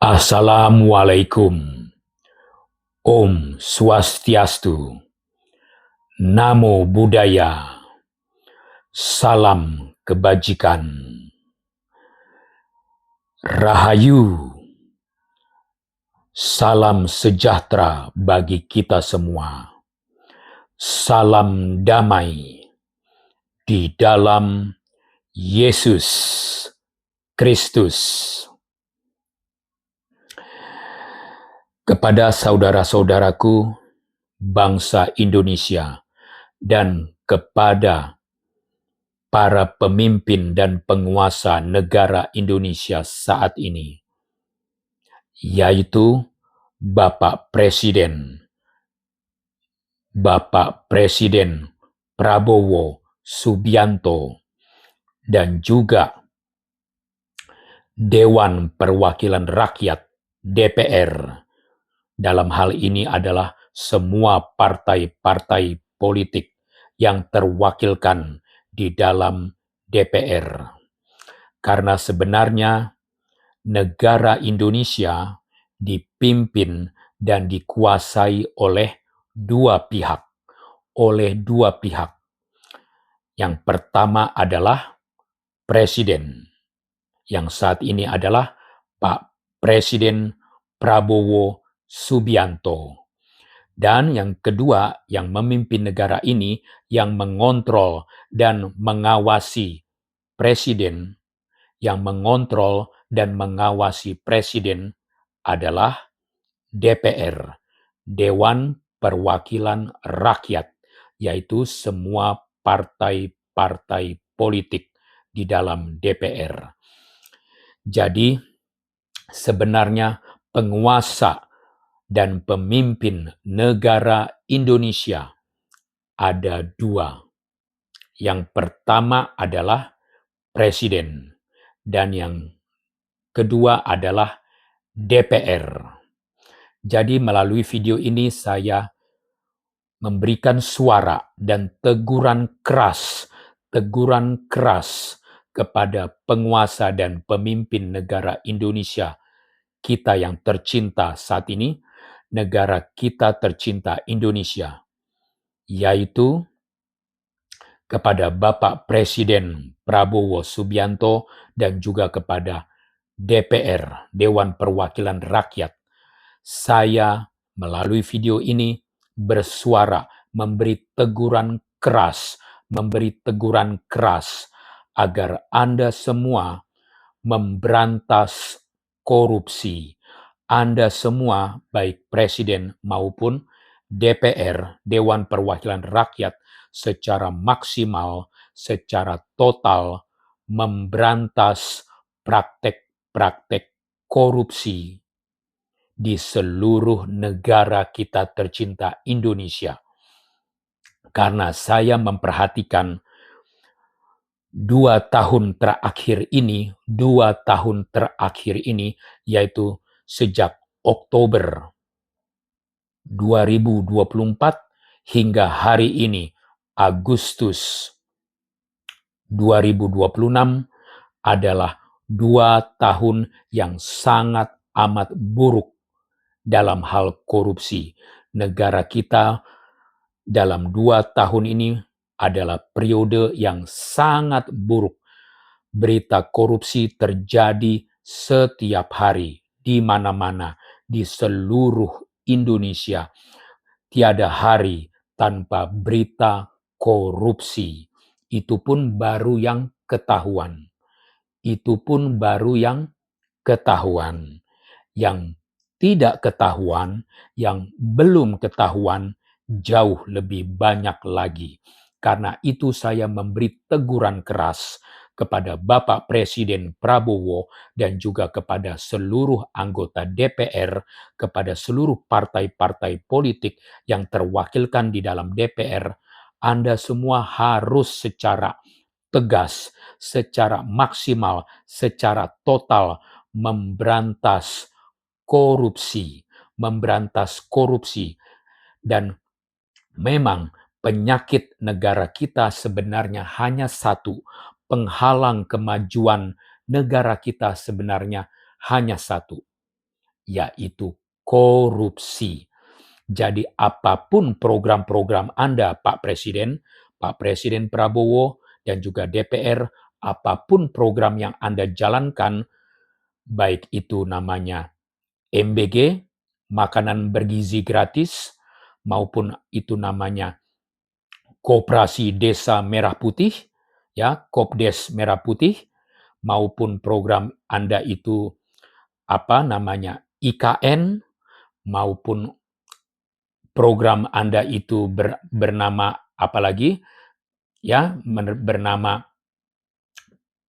Assalamualaikum. Om Swastiastu. Namo Buddhaya. Salam kebajikan. Rahayu. Salam sejahtera bagi kita semua. Salam damai di dalam Yesus Kristus. Kepada saudara-saudaraku bangsa Indonesia dan kepada para pemimpin dan penguasa negara Indonesia saat ini, yaitu Bapak Presiden Prabowo Subianto dan juga Dewan Perwakilan Rakyat DPR. Dalam hal ini adalah semua partai-partai politik yang terwakilkan di dalam DPR. Karena sebenarnya negara Indonesia dipimpin dan dikuasai oleh dua pihak. Yang pertama adalah Presiden, yang saat ini adalah Pak Presiden Prabowo Subianto. Dan yang kedua, yang memimpin negara ini, yang mengontrol dan mengawasi presiden, adalah DPR, Dewan Perwakilan Rakyat, yaitu semua partai-partai politik di dalam DPR. Jadi, sebenarnya penguasa dan pemimpin negara Indonesia ada dua. Yang pertama adalah Presiden dan yang kedua adalah DPR. Jadi melalui video ini saya memberikan suara dan teguran keras kepada penguasa dan pemimpin negara Indonesia kita yang tercinta saat ini, negara kita tercinta Indonesia, yaitu kepada Bapak Presiden Prabowo Subianto dan juga kepada DPR, Dewan Perwakilan Rakyat. Saya melalui video ini bersuara memberi teguran keras agar Anda semua memberantas korupsi. Anda semua, baik Presiden maupun DPR, Dewan Perwakilan Rakyat, secara maksimal, secara total memberantas praktek-praktek korupsi di seluruh negara kita tercinta Indonesia. Karena saya memperhatikan 2 tahun terakhir ini, yaitu sejak Oktober 2024 hingga hari ini, Agustus 2026, adalah 2 tahun yang sangat amat buruk dalam hal korupsi. Negara kita dalam 2 tahun ini adalah periode yang sangat buruk. Berita korupsi terjadi setiap hari, di mana-mana, di seluruh Indonesia. Tiada hari tanpa berita korupsi. Itu pun baru yang ketahuan. Yang tidak ketahuan, yang belum ketahuan, jauh lebih banyak lagi. Karena itu saya memberi teguran keras kepada Bapak Presiden Prabowo dan juga kepada seluruh anggota DPR, kepada seluruh partai-partai politik yang terwakilkan di dalam DPR. Anda semua harus secara tegas, secara maksimal, secara total memberantas korupsi. Dan memang penyakit negara kita sebenarnya hanya satu. Penghalang kemajuan negara kita sebenarnya hanya satu. yaitu korupsi. Jadi apapun program-program Anda, Pak Presiden Prabowo, dan juga DPR, apapun program yang Anda jalankan, baik itu namanya MBG, makanan bergizi gratis, maupun itu namanya Koperasi Desa Merah Putih, ya, Kopdes Merah Putih, maupun program Anda itu IKN, maupun program Anda itu bernama apalagi, ya, bernama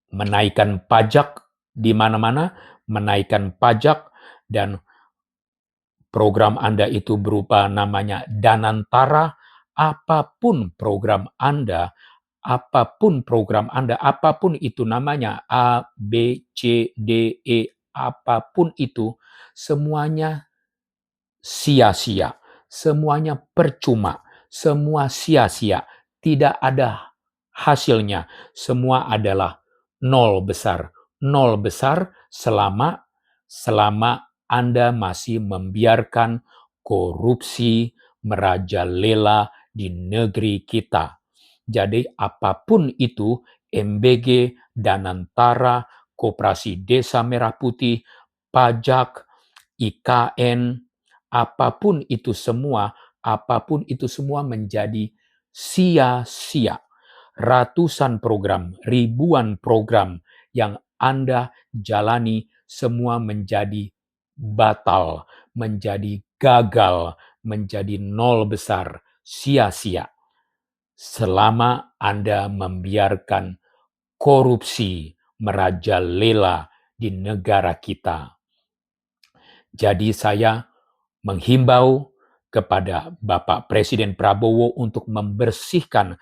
menaikkan pajak di mana-mana, menaikkan pajak, dan program Anda itu berupa namanya Danantara. Apapun program Anda, apapun itu namanya, A, B, C, D, E, apapun itu, semuanya sia-sia, semuanya percuma, semua sia-sia, tidak ada hasilnya, semua adalah nol besar selama Anda masih membiarkan korupsi merajalela di negeri kita. Jadi apapun itu, MBG, Danantara, Koperasi Desa Merah Putih, pajak, IKN, apapun itu semua menjadi sia-sia. Ratusan program, ribuan program yang Anda jalani semua menjadi batal, menjadi gagal, menjadi nol besar, sia-sia. Selama Anda membiarkan korupsi merajalela di negara kita. Jadi saya menghimbau kepada Bapak Presiden Prabowo untuk membersihkan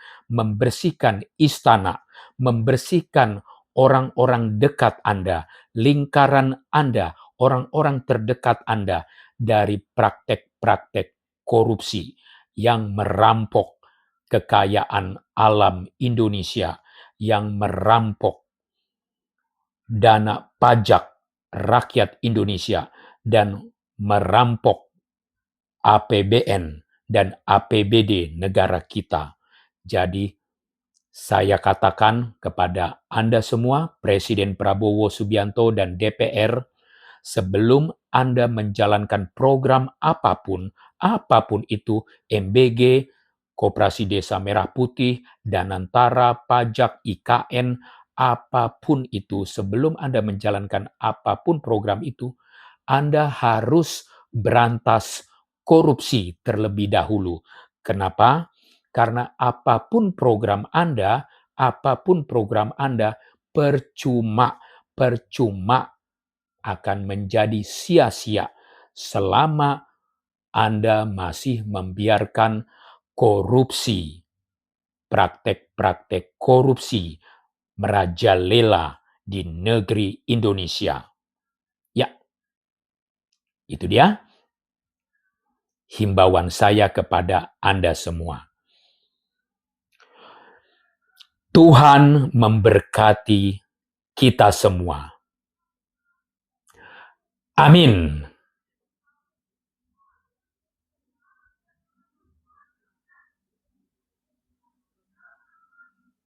istana, membersihkan orang-orang dekat Anda, lingkaran Anda, orang-orang terdekat Anda dari praktek-praktek korupsi yang merampok kekayaan alam Indonesia, yang merampok dana pajak rakyat Indonesia, dan merampok APBN dan APBD negara kita. Jadi, saya katakan kepada Anda semua, Presiden Prabowo Subianto dan DPR, sebelum Anda menjalankan program apapun itu, MBG, Koperasi Desa Merah Putih, Danantara, pajak, IKN, apapun itu, sebelum Anda menjalankan apapun program itu, Anda harus berantas korupsi terlebih dahulu. Kenapa? Karena apapun program Anda, percuma akan menjadi sia-sia selama Anda masih membiarkan korupsi, praktek-praktek korupsi merajalela di negeri Indonesia. Ya, itu dia himbauan saya kepada Anda semua. Tuhan memberkati kita semua. Amin.